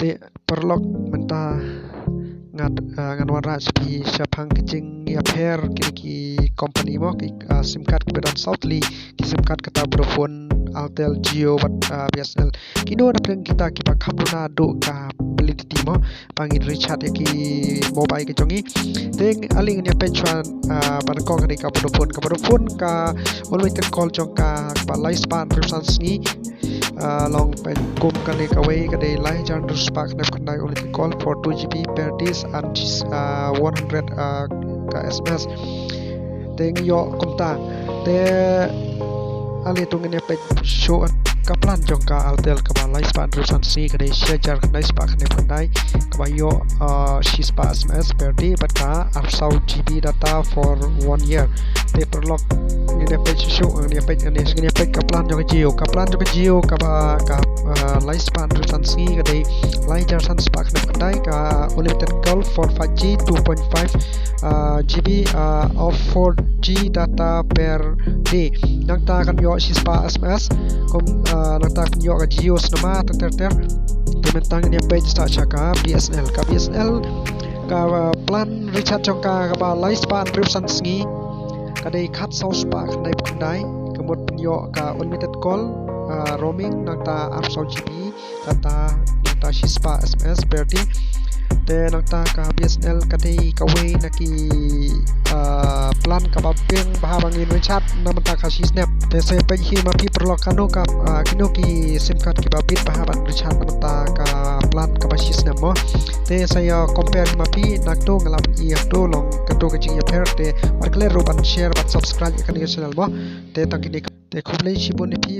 te perlok menta ngan waraj pi syapang kecing ya pair ki company mo ki sim card kebedan Southly ki sim card kata Vodafone Altel Jio BSNL kino na pleng kita ki pa khamuna do ka validity mo pangin recharge ya ki mobile ki chongi teng aling nya pechuan bar ko ka Vodafone ka unlimited call chong ka lifespan percent ni long pen kum kane kawai kade lai jan dus pak nep kandai unlimited call for 2 GB per day and 100 ka SMS teng yo kumta te ali tungene pe show ka plan jong ka Altel ka lifespan percent ni kade share jar kandai spak nep kandai ka yo shispa SMS per day but ka 100 GB data for 1 year te perlok ni pe show ni pe ka plan jong Jio ka lifespan percent ni kade lai jar san spak nep kandai ka unlimited call for 5G 2.5 GB of 4G data per day nang ta kan yo shispa SMS kom nang ta kan yo ka Jio snama ter mentang ni page sta chaka BSNL ka plan recharge jong ka lifespan percent ni kadai khat sau spa kandai kemut yo ka unlimited call roaming nang ta 100 GB data nang ta shispa SMS per day te nang ta ka BSNL kadai kawai naki plan ka bapeng bahabangin recharge naman ta ka snap te se pe hi ma pi perlo kanu ka kino ki sim card ki babit bahaban recharge naman ta ka plan ka ba snap mo te saya compare ma pi nakto ngalap i to long kato ka jing ya per te war kler ro ban share ban subscribe kan channel mo te tangkini te khublei shibon ni pi